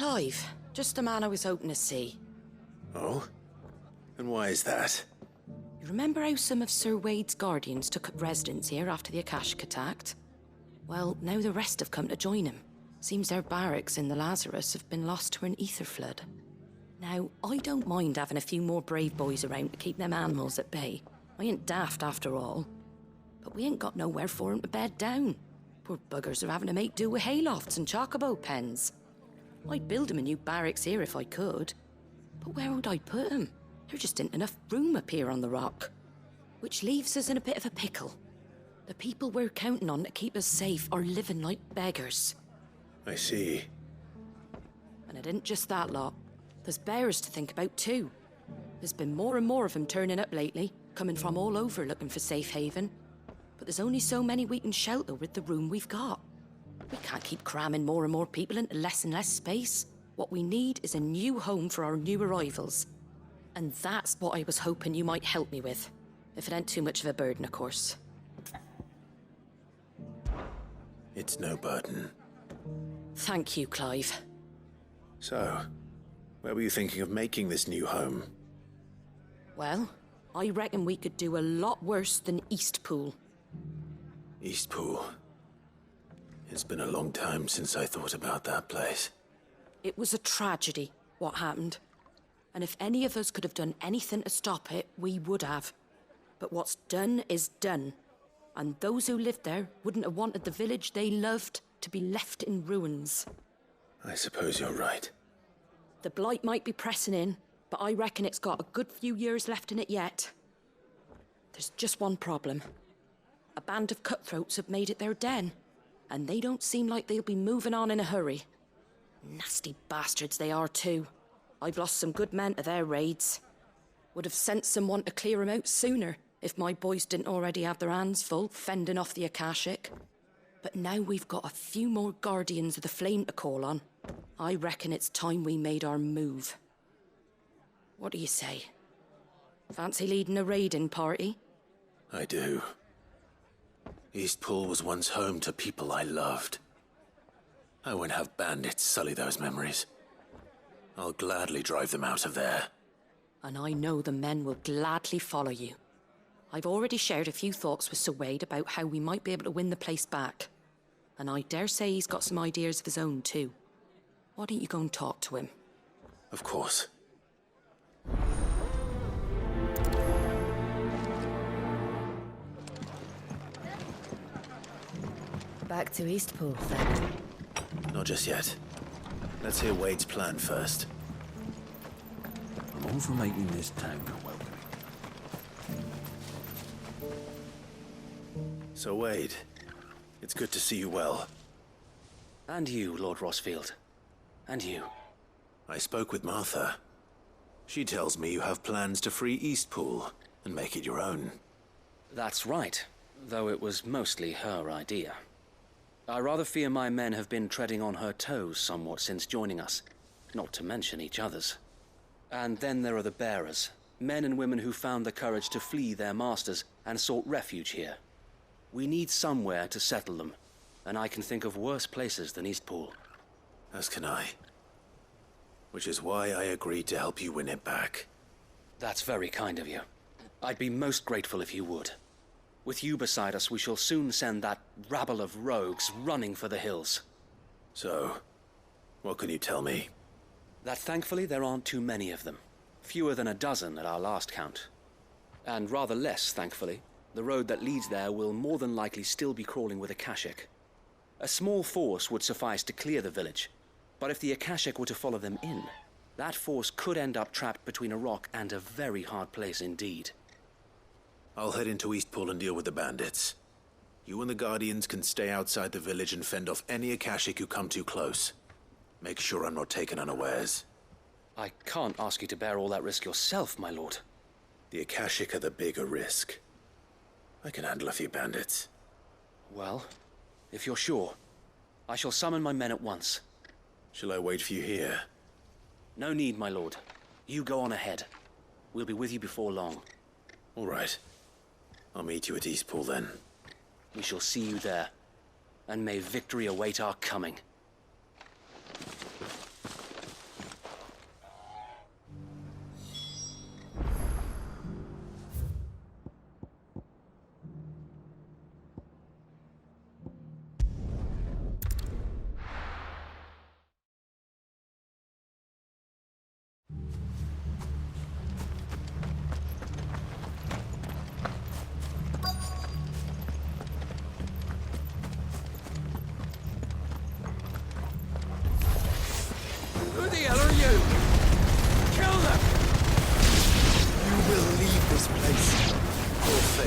Clive. Just the man I was hoping to see. Oh? And why is that? You remember how some of Sir Wade's guardians took up residence here after the Akashic attacked? Well, now the rest have come to join him. Seems their barracks in the Lazarus have been lost to an ether flood. Now, I don't mind having a few more brave boys around to keep them animals at bay. I ain't daft after all. But we ain't got nowhere for 'em to bed down. Poor buggers are having to make do with haylofts and chocobo pens. I'd build 'em a new barracks here if I could. But where would I put 'em? There just ain't enough room up here on the rock. Which leaves us in a bit of a pickle. The people we're counting on to keep us safe are living like beggars. I see. And it isn't just that lot. There's bears to think about too. There's been more and more of them turning up lately, coming from all over looking for safe haven. But there's only so many we can shelter with the room we've got. We can't keep cramming more and more people into less and less space. What we need is a new home for our new arrivals. And that's what I was hoping you might help me with. If it ain't too much of a burden, of course. It's no burden. Thank you, Clive. So, where were you thinking of making this new home? Well, I reckon we could do a lot worse than Eastpool. Eastpool. It's been a long time since I thought about that place. It was a tragedy, what happened. And if any of us could have done anything to stop it, we would have. But what's done is done. And those who lived there wouldn't have wanted the village they loved to be left in ruins. I suppose you're right. The blight might be pressing in, but I reckon it's got a good few years left in it yet. There's just one problem. A band of cutthroats have made it their den, and they don't seem like they'll be moving on in a hurry. Nasty bastards they are too. I've lost some good men to their raids. Would have sent someone to clear 'em out sooner if my boys didn't already have their hands full fending off the Akashic. But now we've got a few more guardians of the flame to call on. I reckon it's time we made our move. What do you say? Fancy leading a raiding party? I do. Eastpool was once home to people I loved. I won't have bandits sully those memories. I'll gladly drive them out of there. And I know the men will gladly follow you. I've already shared a few thoughts with Sir Wade about how we might be able to win the place back. And I dare say he's got some ideas of his own too. Why don't you go and talk to him? Of course. Back to Eastpool, then. Not just yet. Let's hear Wade's plan first. I'm all for making this town welcoming. So Wade, it's good to see you well. And you, Lord Rossfield. And you. I spoke with Martha. She tells me you have plans to free Eastpool and make it your own. That's right, though it was mostly her idea. I rather fear my men have been treading on her toes somewhat since joining us, not to mention each other's. And then there are the bearers, men and women who found the courage to flee their masters and sought refuge here. We need somewhere to settle them, and I can think of worse places than Eastpool. As can I. Which is why I agreed to help you win it back. That's very kind of you. I'd be most grateful if you would. With you beside us, we shall soon send that rabble of rogues running for the hills. So, what can you tell me? That thankfully there aren't too many of them. Fewer than a dozen at our last count. And rather less, thankfully, the road that leads there will more than likely still be crawling with Akashic. A small force would suffice to clear the village, but if the Akashic were to follow them in, that force could end up trapped between a rock and a very hard place indeed. I'll head into Eastpool and deal with the bandits. You and the Guardians can stay outside the village and fend off any Akashic who come too close. Make sure I'm not taken unawares. I can't ask you to bear all that risk yourself, my lord. The Akashic are the bigger risk. I can handle a few bandits. Well, if you're sure, I shall summon my men at once. Shall I wait for you here? No need, my lord. You go on ahead. We'll be with you before long. All right. I'll meet you at Eastpool then. We shall see you there. And may victory await our coming.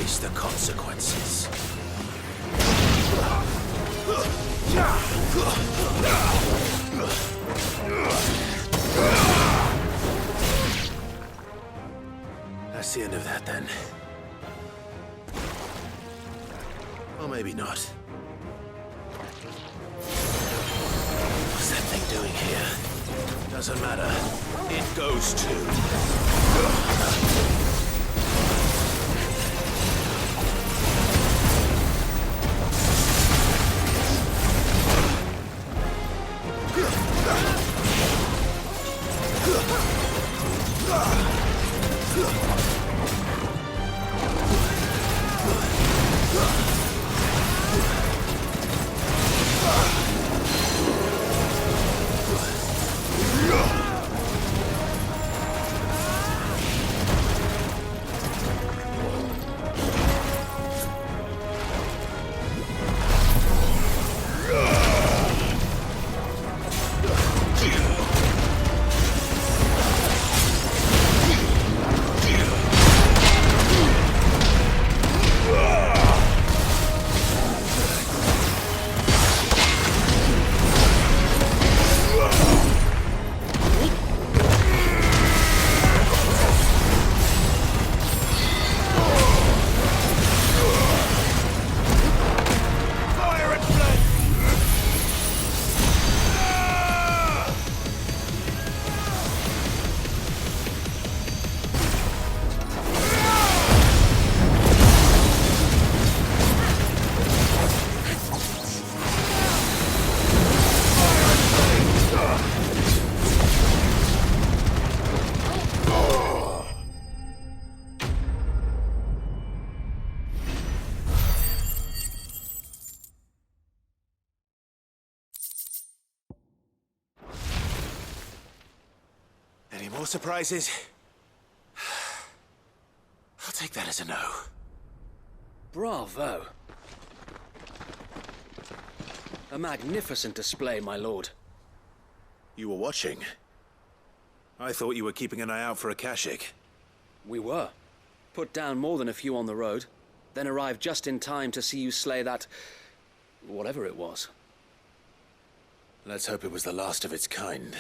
face the consequences. That's the end of that, then. Or maybe not. What's that thing doing here? Doesn't matter. It goes to... Any more surprises? I'll take that as a no. Bravo. A magnificent display, my lord. You were watching? I thought you were keeping an eye out for a Kashik. We were. Put down more than a few on the road, then arrived just in time to see you slay that... whatever it was. Let's hope it was the last of its kind.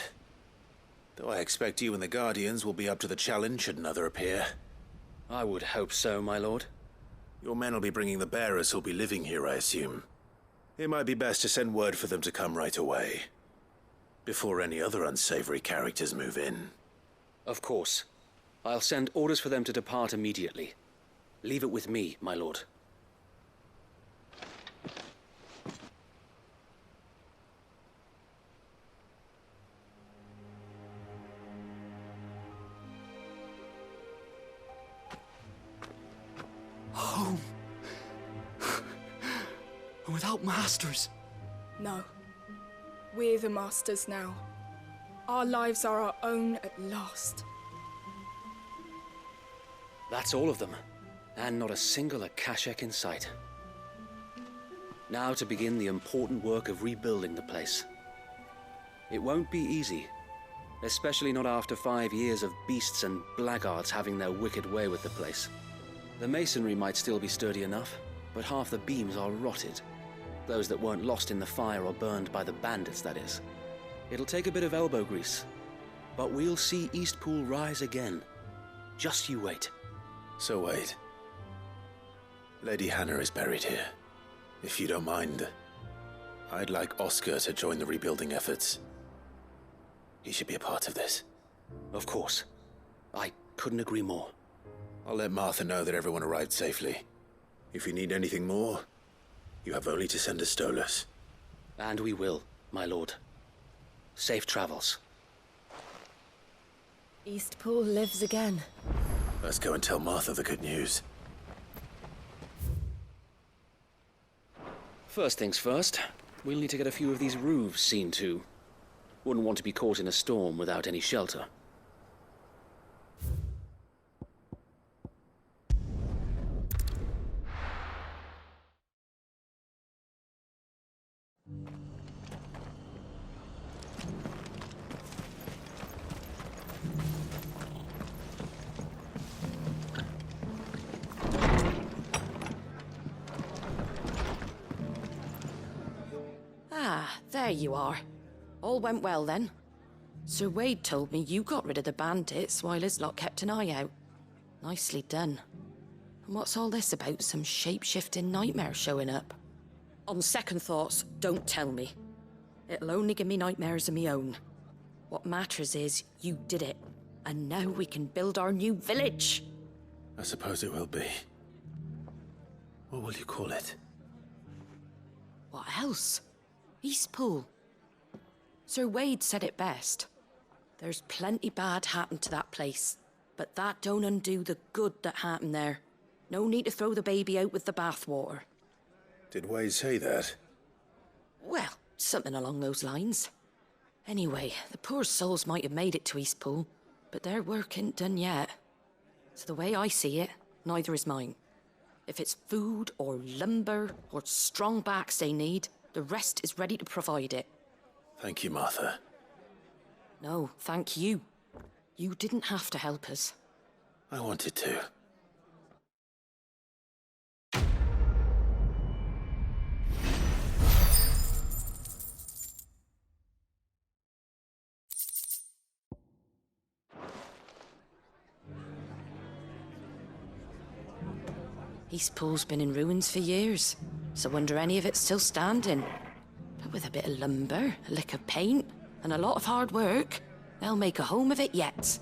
Though I expect you and the Guardians will be up to the challenge should another appear. I would hope so, my lord. Your men will be bringing the bearers who'll be living here, I assume. It might be best to send word for them to come right away, before any other unsavory characters move in. Of course. I'll send orders for them to depart immediately. Leave it with me, my lord. Home. Without masters. No. We're the masters now. Our lives are our own at last. That's all of them. And not a single Akashek in sight. Now to begin the important work of rebuilding the place. It won't be easy. Especially not after 5 years of beasts and blackguards having their wicked way with the place. The masonry might still be sturdy enough, but half the beams are rotted. Those that weren't lost in the fire or burned by the bandits, that is. It'll take a bit of elbow grease, but we'll see Eastpool rise again. Just you wait. So wait. Lady Hannah is buried here. If you don't mind, I'd like Oscar to join the rebuilding efforts. He should be a part of this. Of course. I couldn't agree more. I'll let Martha know that everyone arrived safely. If you need anything more, you have only to send a Stolas. And we will, my lord. Safe travels. Eastpool lives again. Let's go and tell Martha the good news. First things first, we'll need to get a few of these roofs seen to. Wouldn't want to be caught in a storm without any shelter. there you are. All went well then. Sir Wade told me you got rid of the bandits while his lot kept an eye out. Nicely done. And what's all this about some shape-shifting nightmare showing up? On second thoughts, don't tell me. It'll only give me nightmares of me own. What matters is you did it. And now we can build our new village. I suppose it will be. What will you call it? What else? Eastpool. Sir Wade said it best. There's plenty bad happened to that place, but that don't undo the good that happened there. No need to throw the baby out with the bathwater. Did Wade say that? Well, something along those lines. Anyway, the poor souls might have made it to Eastpool, but their work ain't done yet. So the way I see it, neither is mine. If it's food or lumber or strong backs they need, the rest is ready to provide it. Thank you, Martha. No, thank you. You didn't have to help us. I wanted to. Eastpool's been in ruins for years, so wonder any of it's still standing. But with a bit of lumber, a lick of paint, and a lot of hard work, they'll make a home of it yet.